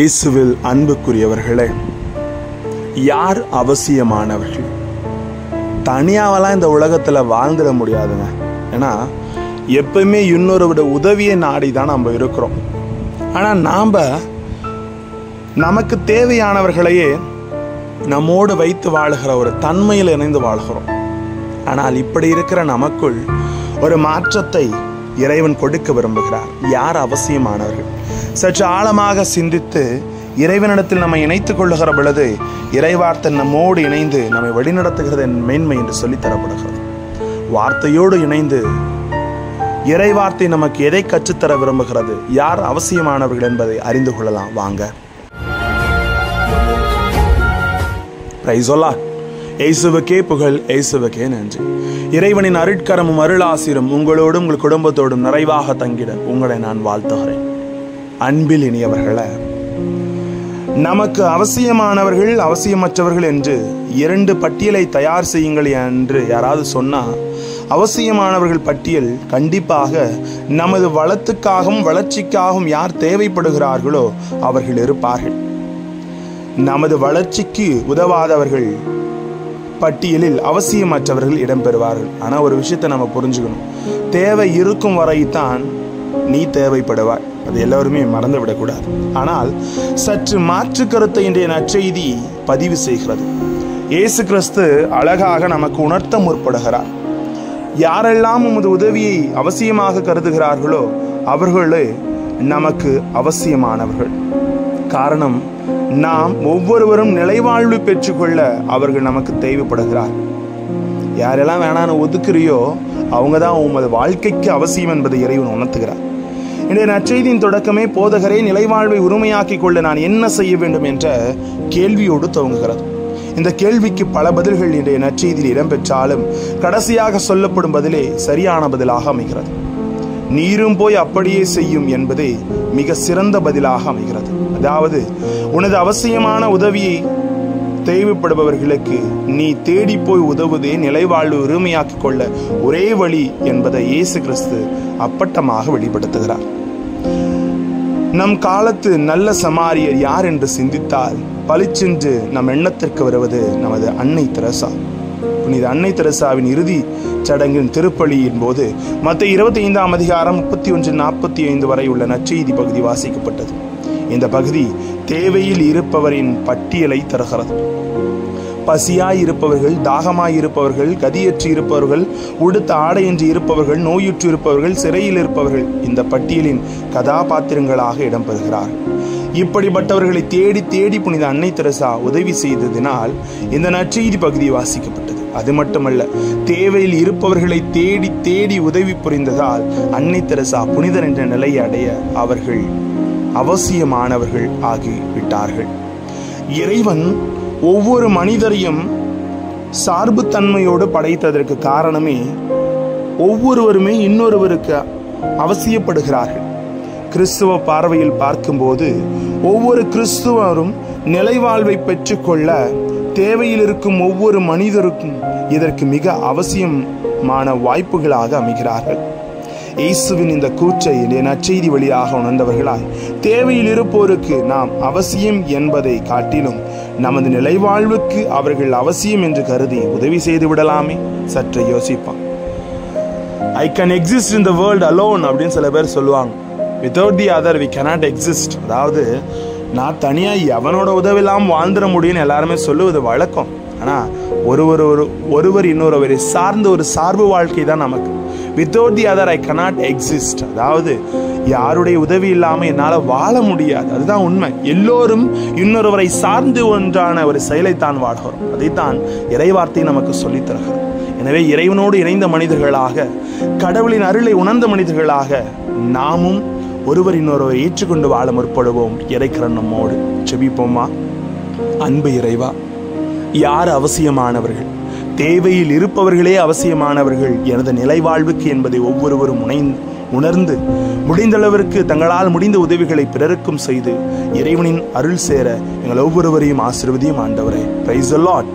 இயேசுவில் அன்புக்குரியவர்களே, யார் அவசியமானவர்கள்? தனியாவெல்லாம் இந்த உலகத்தில் வாழ்ந்துட முடியாதுங்க. ஏன்னா எப்பவுமே இன்னொருவரோட உதவியை நாடி தான் நம்ம இருக்கிறோம். ஆனால் நாம் நமக்கு தேவையானவர்களையே நம்மோடு வைத்து வாழுகிற ஒரு தன்மையில் இணைந்து வாழ்கிறோம். ஆனால் இப்படி இருக்கிற நமக்குள் ஒரு மாற்றத்தை இறைவன் கொடுக்க விரும்புகிறார். யார் அவசியமானவர்கள்? சற்று ஆழமாக சிந்தித்து இறைவனிடத்தில் நம்மை இணைத்துக் கொள்ளுகிற பொழுது இறைவார்த்தை நம்மோடு இணைந்து நம்மை வழிநடத்துகிறது மேன்மை என்று சொல்லித்தரப்படுகிறது. வார்த்தையோடு இணைந்து இறைவார்த்தை நமக்கு எதை கற்றுத்தர விரும்புகிறது, யார் அவசியமானவர்கள் என்பதை அறிந்து கொள்ளலாம். வாங்க. Praise the Lord. இயேசுவுக்கே புகழ், இயேசுவுக்கே நன்றி. இறைவனின் அருட்கரமும் அருளாசிரும் உங்களோடும் உங்கள் குடும்பத்தோடும் நிறைவாக தங்கிட உங்களை நான் வாழ்த்துகிறேன். அன்பில் இனியவர்களே, நமக்கு அவசியமானவர்கள் அவசியமற்றவர்கள் என்று 2 பட்டியலை தயார் செய்யுங்கள் என்று யாராவது சொன்னால், அவசியமானவர்கள் பட்டியல் கண்டிப்பாக நமது வளத்துக்காகவும் வளர்ச்சிக்காகவும் யார் தேவைப்படுகிறார்களோ அவர்கள் இருப்பார்கள். நமது வளர்ச்சிக்கு உதவாதவர்கள் பட்டியலில் அவசியமற்றவர்கள் இடம்பெறுவார்கள். ஆனால் ஒரு விஷயத்தை நம்ம புரிஞ்சுக்கணும், தேவை இருக்கும் வரைத்தான் நீ தேவைப்படுவாய். அது எல்லோருமே மறந்து விடக்கூடாது. ஆனால் சற்று மாற்று கருத்தை இன்றைய நற்செய்தி பதிவு செய்கிறது. இயேசு கிறிஸ்து அழகாக நமக்கு உணர்த்த முற்படுகிறார். யாரெல்லாம் உமது உதவியை அவசியமாக கருதுகிறார்களோ அவர்களே நமக்கு அவசியமானவர்கள். காரணம், நாம் ஒவ்வொருவரும் நிலைவாழ்வு பெற்றுக்கொள்ள அவர்கள் நமக்கு தேவைப்படுகிறார். யாரெல்லாம் வேணான்னு ஒதுக்குறியோ அவங்க தான் உமது வாழ்க்கைக்கு அவசியம் என்பதை இறைவன் உணர்த்துகிறார். இன்றைய நற்செய்தியின் தொடக்கமே போதகரே நிலைவாழ்வை உரிமையாக்கிக் கொள்ள நான் என்ன செய்ய வேண்டும் என்ற கேள்வியோடு துவங்குகிறது. இந்த கேள்விக்கு பல பதில்கள் இன்றைய நற்செய்தியில் இடம்பெற்றாலும் கடைசியாக சொல்லப்படும் பதிலே சரியான பதிலாக அமைகிறது. நீரும் போய் அப்படியே செய்யும் என்பதே மிக சிறந்த பதிலாக அமைகிறது. அதாவது, உனது அவசியமான உதவியை தேவைப்படுபவர்களுக்கு நீ தேடி போய் உதவுவதே நிலைவாழ்வு உரிமையாக்கிக் கொள்ள ஒரே வழி என்பதை இயேசு கிறிஸ்து அப்பட்டமாக வெளிப்படுத்துகிறார். நம் காலத்து நல்ல சமாரியர் யார் என்று சிந்தித்தால் பளிச்சென்று நம் எண்ணத்திற்கு வருவது நமது அன்னை தெரசா. புனித அன்னை தெரசாவின் இறுதி சடங்கின் திருப்பலியின் போது மத்தேயு 25ஆம் அதிகாரம் 31-45 வரை உள்ள நற்செய்தி பகுதி வாசிக்கப்பட்டது. இந்த பகுதி தேவையில் இருப்பவரின் பட்டியலை தருகிறது. பசியாய் இருப்பவர்கள், தாகமாய் இருப்பவர்கள், கதியற்று இருப்பவர்கள், உடுத்த ஆடையின்றி இருப்பவர்கள், நோயுற்று இருப்பவர்கள், சிறையில் இருப்பவர்கள் இந்த பட்டியலின் கதாபாத்திரங்களாக இடம்பெறுகிறார்கள். இப்படிப்பட்டவர்களை தேடி தேடி புனித அன்னை தெரசா உதவி செய்ததினால் இந்த நற்செய்தி பகுதி வாசிக்கப்பட்டது. அது மட்டுமல்ல, தேவையில் இருப்பவர்களை தேடி தேடி உதவி புரிந்ததால் அன்னை தெரசா புனிதர் என்ற நிலையை அடைய அவர்கள் அவசியமானவர்கள் ஆகிவிட்டார்கள். இறைவன் ஒவ்வொரு மனிதரையும் சார்புத்தன்மையோடு படைத்ததற்கு காரணமே ஒவ்வொருவருமே இன்னொருவருக்கு அவசியப்படுகிறார்கள். கிறிஸ்துவ பார்வையில் பார்க்கும்போது ஒவ்வொரு கிறிஸ்துவரும் நிலைவாழ்வை பெற்றுக்கொள்ள தேவையில் இருக்கும் ஒவ்வொரு மனிதருக்கும் இதற்கு மிக அவசியமான வாய்ப்புகளாக அமைகிறார்கள். இயேசுவின் இந்த கூற்றை நற்செய்தி வழியாக உணர்ந்தவர்களாய் தேவையில் இருப்போருக்கு நாம் அவசியம் என்பதை காட்டிலும் நமது நிலைவாழ்வுக்கு அவர்கள் அவசியம் என்று கருதி உதவி செய்து விடலாமே. சற்று யோசிப்பான். I can exist in the world alone அப்படின்னு சில பேர் சொல்லுவாங்க. Without the other we cannot exist. அதாவது, நான் தனியாக எவனோட உதவி இல்லாமல் வாழ்ந்துட முடியும்னு எல்லாருமே சொல்லுவது வழக்கம். ஆனால் ஒருவர் இன்னொருவரை சார்ந்த ஒரு சார்பு வாழ்க்கை தான் நமக்கு. Without the other I cannot exist. அதாவது, யாருடைய உதவி இல்லாமல் என்னால் வாழ முடியாது. அதுதான் உண்மை. எல்லோரும் இன்னொருவரை சார்ந்து ஒன்றான ஒரு செயலை தான் வாழ்கிறோம். அதைத்தான் இறைவார்த்தை நமக்கு சொல்லித் தருகிறது. எனவே இறைவனோடு இணைந்த மனிதர்களாக, கடவுளின் அருளை உணர்ந்த மனிதர்களாக நாமும் ஒருவர் இன்னொருவரை ஏற்றுக்கொண்டு வாழ முற்படுவோம். இறைக்கிறன் நம்மோடு ஜெபிப்போமா. அன்பு இறைவா, யார் அவசியமானவர்கள்? தேவையில் இருப்பவர்களே அவசியமானவர்கள் எனது நிலைவாழ்வுக்கு என்பதை ஒவ்வொருவரும் உணர்ந்து முடிந்தளவிற்கு தங்களால் முடிந்த உதவிகளை பிறருக்கும் செய்து இறைவனின் அருள் சேர எங்கள் ஒவ்வொருவரையும் ஆசீர்வதியும் ஆண்டவரே. Praise the Lord.